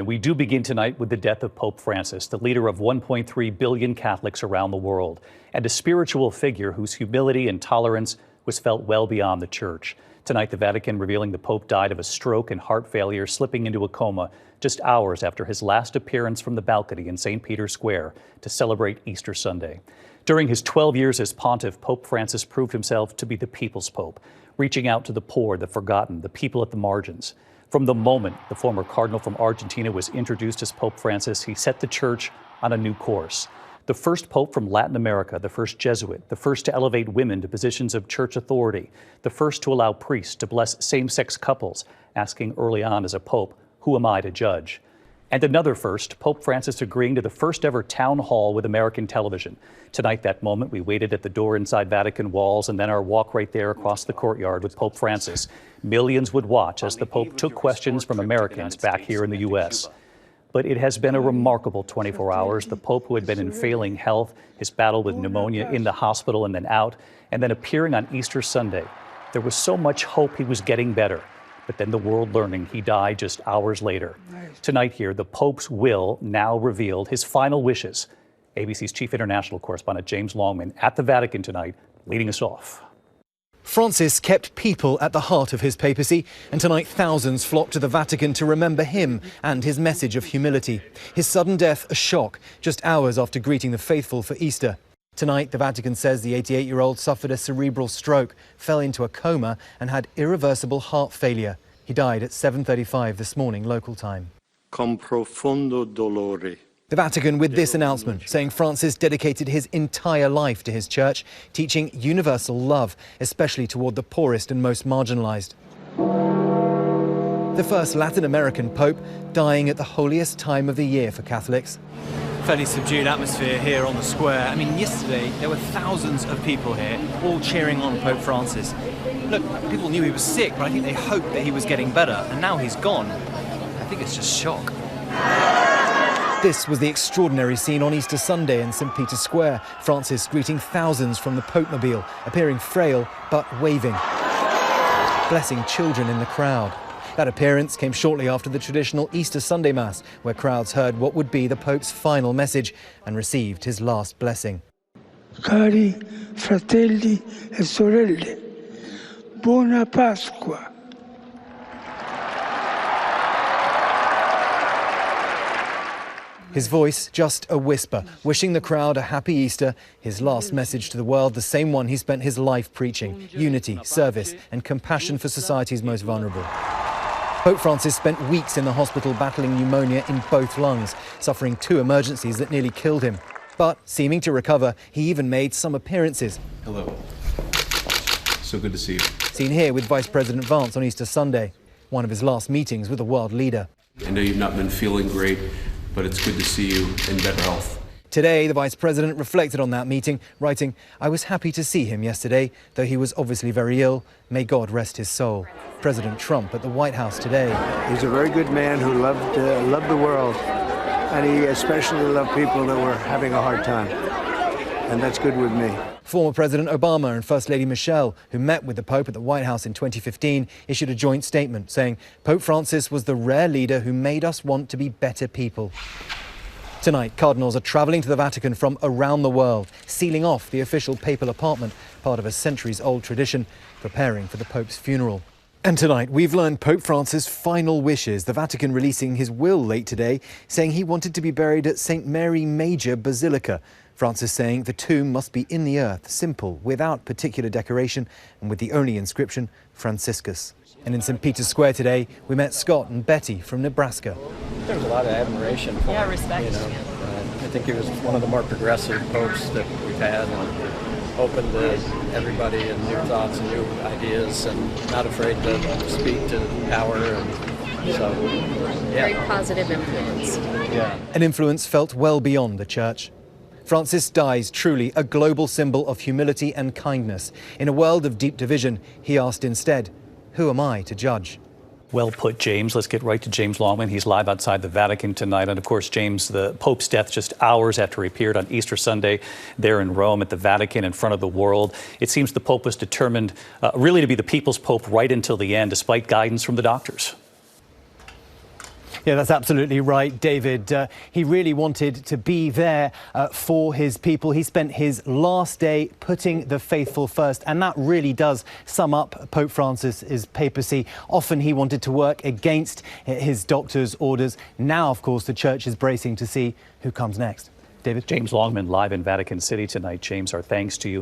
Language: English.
And we do begin tonight with the death of Pope Francis, the leader of 1.3 billion Catholics around the world, and a spiritual figure whose humility and tolerance was felt well beyond the church. Tonight, the Vatican revealing the Pope died of a stroke and heart failure, slipping into a coma just hours after his last appearance from the balcony in St. Peter's Square to celebrate Easter Sunday. During his 12 years as Pontiff, Pope Francis proved himself to be the people's Pope, reaching out to the poor, the forgotten, the people at the margins. From the moment the former cardinal from Argentina was introduced as Pope Francis, he set the church on a new course. The first pope from Latin America, the first Jesuit, the first to elevate women to positions of church authority, the first to allow priests to bless same-sex couples, asking early on as a pope, "Who am I to judge?" And another first, Pope Francis agreeing to the first ever town hall with American television. Tonight, that moment, we waited at the door inside Vatican walls and then our walk right there across the courtyard with Pope Francis. Millions would watch as the Pope took questions from Americans back here in the U.S. But it has been a remarkable 24 hours. The Pope, who had been in failing health, his battle with pneumonia in the hospital and then out, and then appearing on Easter Sunday. There was so much hope he was getting better. But then the world learning he died just hours later. Tonight here, the Pope's will now revealed, his final wishes. ABC's chief international correspondent James Longman at the Vatican tonight, leading us off. Francis kept people at the heart of his papacy, and tonight thousands flocked to the Vatican to remember him and his message of humility. His sudden death a shock, just hours after greeting the faithful for Easter. Tonight, the Vatican says the 88-year-old suffered a cerebral stroke, fell into a coma and had irreversible heart failure. He died at 7:35 this morning, local time. Con profondo dolore. The Vatican with this announcement, saying Francis dedicated his entire life to his church, teaching universal love, especially toward the poorest and most marginalized. The first Latin American pope dying at the holiest time of the year for Catholics. Fairly subdued atmosphere here on the square. I mean, yesterday there were thousands of people here, all cheering on Pope Francis. Look, people knew he was sick, but I think they hoped that he was getting better, and now he's gone. I think it's just shock. This was the extraordinary scene on Easter Sunday in St. Peter's Square. Francis greeting thousands from the Pope-mobile, appearing frail but waving, blessing children in the crowd. That appearance came shortly after the traditional Easter Sunday Mass, where crowds heard what would be the Pope's final message and received his last blessing. Cari fratelli e sorelle, buona Pasqua. His voice just a whisper, wishing the crowd a happy Easter, his last message to the world, the same one he spent his life preaching: unity, service and compassion for society's most vulnerable. Pope Francis spent weeks in the hospital battling pneumonia in both lungs, suffering 2 emergencies that nearly killed him. But seeming to recover, he even made some appearances. Hello. So good to see you. Seen here with Vice President Vance on Easter Sunday, one of his last meetings with a world leader. I know you've not been feeling great, but it's good to see you in better health. Today, the Vice President reflected on that meeting, writing, "I was happy to see him yesterday, though he was obviously very ill. May God rest his soul." President Trump at the White House today. He's a very good man who loved the world, and he especially loved people that were having a hard time, and that's good with me. Former President Obama and First Lady Michelle, who met with the Pope at the White House in 2015, issued a joint statement saying Pope Francis was the rare leader who made us want to be better people. Tonight, cardinals are travelling to the Vatican from around the world, sealing off the official papal apartment, part of a centuries-old tradition, preparing for the Pope's funeral. And tonight, we've learned Pope Francis' final wishes, the Vatican releasing his will late today, saying he wanted to be buried at St. Mary Major Basilica. Francis saying the tomb must be in the earth, simple, without particular decoration, and with the only inscription, Franciscus. And in St. Peter's Square today, we met Scott and Betty from Nebraska. There's a lot of admiration for him. Respect. You know, I think he was one of the more progressive popes that we've had, and open to everybody and new thoughts and new ideas, and not afraid to speak to power. And so, yeah. Very positive influence. Yeah. An influence felt well beyond the church. Francis dies truly a global symbol of humility and kindness. In a world of deep division, he asked instead, "Who am I to judge?" Well put, James. Let's get right to James Longman. He's live outside the Vatican tonight. And of course, James, the Pope's death just hours after he appeared on Easter Sunday there in Rome at the Vatican in front of the world. It seems the Pope was determined really to be the people's Pope right until the end, despite guidance from the doctors. Yeah, that's absolutely right, David. He really wanted to be there for his people. He spent his last day putting the faithful first, and that really does sum up Pope Francis's papacy. Often he wanted to work against his doctor's orders. Now, of course, the Church is bracing to see who comes next. David? James Longman live in Vatican City tonight. James, our thanks to you.